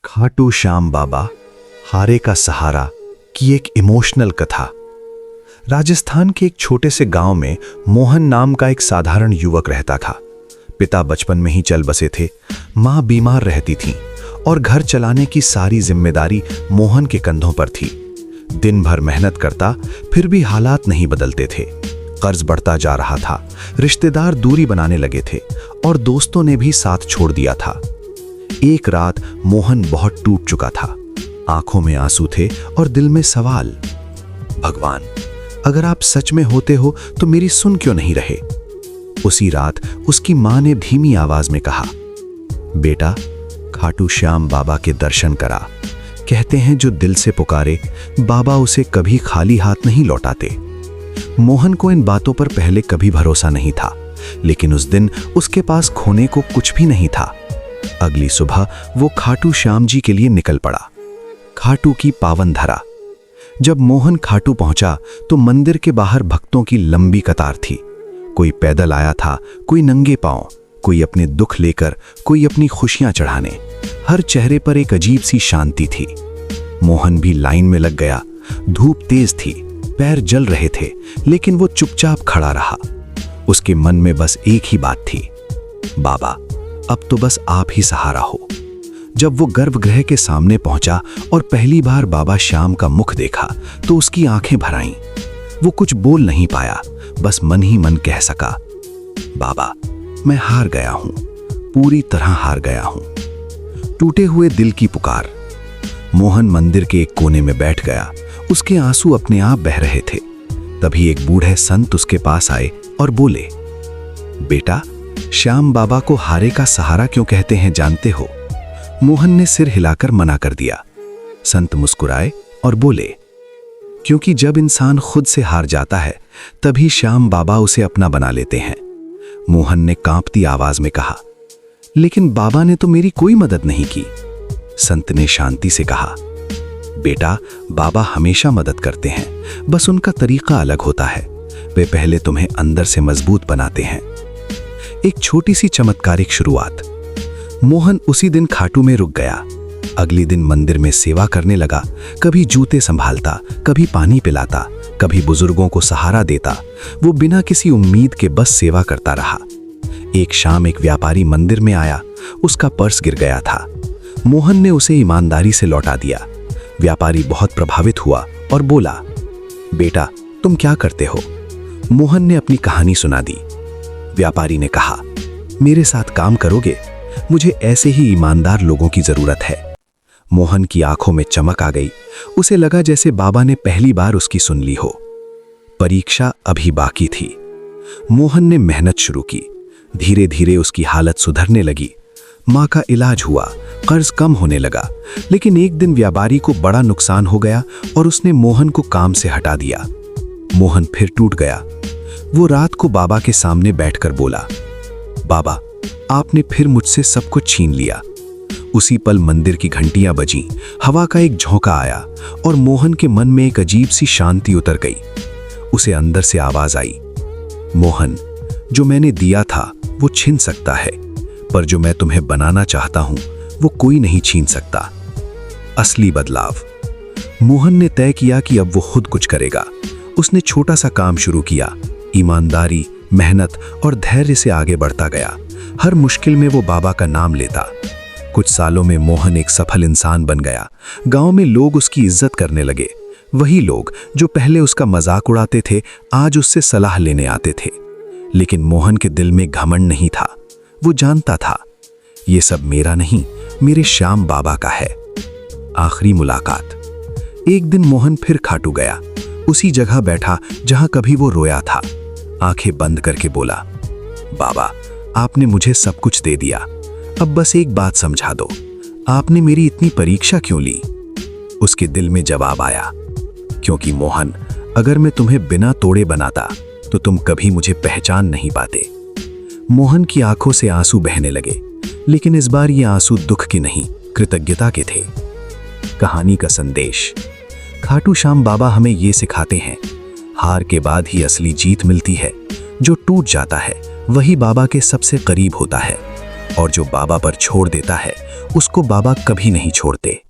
खाटू श्याम बाबा हारे का सहारा की एक इमोशनल कथा। राजस्थान के एक छोटे से गांव में मोहन नाम का एक साधारण युवक रहता था। पिता बचपन में ही चल बसे थे, माँ बीमार रहती थी और घर चलाने की सारी जिम्मेदारी मोहन के कंधों पर थी। दिन भर मेहनत करता, फिर भी हालात नहीं बदलते थे। कर्ज बढ़ता जा रहा था, रिश्तेदार दूरी बनाने लगे थे और दोस्तों ने भी साथ छोड़ दिया था। एक रात मोहन बहुत टूट चुका था। आंखों में आंसू थे और दिल में सवाल, भगवान, अगर आप सच में होते हो तो मेरी सुन क्यों नहीं रहे। उसी रात उसकी मां ने धीमी आवाज में कहा, बेटा, खाटू श्याम बाबा के दर्शन करा। कहते हैं जो दिल से पुकारे बाबा उसे कभी खाली हाथ नहीं लौटाते। मोहन को इन बातों पर पहले कभी भरोसा नहीं था, लेकिन उस दिन उसके पास खोने को कुछ भी नहीं था। अगली सुबह वो खाटू श्याम जी के लिए निकल पड़ा। खाटू की पावन धरा। जब मोहन खाटू पहुंचा तो मंदिर के बाहर भक्तों की लंबी कतार थी। कोई पैदल आया था, कोई नंगे पांव, कोई अपने दुख लेकर, कोई अपनी खुशियां चढ़ाने। हर चेहरे पर एक अजीब सी शांति थी। मोहन भी लाइन में लग गया। धूप तेज थी, पैर जल रहे थे, लेकिन वो चुपचाप खड़ा रहा। उसके मन में बस एक ही बात थी, बाबा, अब तो बस आप ही सहारा हो। जब वो गर्भगृह के सामने पहुंचा और पहली बार बाबा श्याम का मुख देखा तो उसकी आंखें भर आईं। वो कुछ बोल नहीं पाया, बस मन ही मन कह सका, बाबा, मैं हार गया हूं, पूरी तरह हार गया हूं। टूटे हुए दिल की पुकार। मोहन मंदिर के एक कोने में बैठ गया। उसके आंसू अपने आप बह रहे थे। तभी एक बूढ़े संत उसके पास आए और बोले, बेटा, श्याम बाबा को हारे का सहारा क्यों कहते हैं जानते हो? मोहन ने सिर हिलाकर मना कर दिया। संत मुस्कुराए और बोले, क्योंकि जब इंसान खुद से हार जाता है तभी श्याम बाबा उसे अपना बना लेते हैं। मोहन ने कांपती आवाज में कहा, लेकिन बाबा ने तो मेरी कोई मदद नहीं की। संत ने शांति से कहा, बेटा, बाबा हमेशा मदद करते हैं, बस उनका तरीका अलग होता है। वे पहले तुम्हें अंदर से मजबूत बनाते हैं। एक छोटी सी चमत्कारिक शुरुआत। मोहन उसी दिन खाटू में रुक गया। अगले दिन मंदिर में सेवा करने लगा। कभी जूते संभालता, कभी पानी पिलाता, कभी बुजुर्गों को सहारा देता। वो बिना किसी उम्मीद के बस सेवा करता रहा। एक शाम एक व्यापारी मंदिर में आया। उसका पर्स गिर गया था। मोहन ने उसे ईमानदारी से लौटा दिया। व्यापारी बहुत प्रभावित हुआ और बोला, बेटा, तुम क्या करते हो? मोहन ने अपनी कहानी सुना दी। व्यापारी ने कहा, मेरे साथ काम करोगे? मुझे ऐसे ही ईमानदार लोगों की जरूरत है। मोहन की आंखों में चमक आ गई। उसे लगा जैसे बाबा ने पहली बार उसकी सुन ली हो। परीक्षा अभी बाकी थी। मोहन ने मेहनत शुरू की। धीरे धीरे उसकी हालत सुधरने लगी। मां का इलाज हुआ, कर्ज कम होने लगा। लेकिन एक दिन व्यापारी को बड़ा नुकसान हो गया और उसने मोहन को काम से हटा दिया। मोहन फिर टूट गया। वो रात को बाबा के सामने बैठकर बोला, बाबा, आपने फिर मुझसे सब कुछ छीन लिया। उसी पल मंदिर की घंटियां बजीं, हवा का एक झोंका आया और मोहन के मन में एक अजीब सी शांति उतर गई। उसे अंदर से आवाज आई, मोहन, जो मैंने दिया था वो छिन सकता है, पर जो मैं तुम्हें बनाना चाहता हूं वो कोई नहीं छीन सकता। असली बदलाव। मोहन ने तय किया कि अब वो खुद कुछ करेगा। उसने छोटा सा काम शुरू किया। ईमानदारी, मेहनत और धैर्य से आगे बढ़ता गया। हर मुश्किल में वो बाबा का नाम लेता। कुछ सालों में मोहन एक सफल इंसान बन गया। गांव में लोग उसकी इज्जत करने लगे। वही लोग जो पहले उसका मजाक उड़ाते थे आज उससे सलाह लेने आते थे। लेकिन मोहन के दिल में घमंड नहीं था। वो जानता था, ये सब मेरा नहीं, मेरे श्याम बाबा का है। आखिरी मुलाकात। एक दिन मोहन फिर खाटू गया। उसी जगह बैठा जहां कभी वो रोया था। आंखें बंद करके बोला, बाबा, आपने मुझे सब कुछ दे दिया, अब बस एक बात समझा दो, आपने मेरी इतनी परीक्षा क्यों ली? उसके दिल में जवाब आया, क्योंकि मोहन, अगर मैं तुम्हें बिना तोड़े बनाता तो तुम कभी मुझे पहचान नहीं पाते। मोहन की आंखों से आंसू बहने लगे, लेकिन इस बार ये आंसू दुख के नहीं, कृतज्ञता के थे। कहानी का संदेश। खाटू श्याम बाबा हमें ये सिखाते हैं, हार के बाद ही असली जीत मिलती है। जो टूट जाता है वही बाबा के सबसे करीब होता है। और जो बाबा पर छोड़ देता है उसको बाबा कभी नहीं छोड़ते।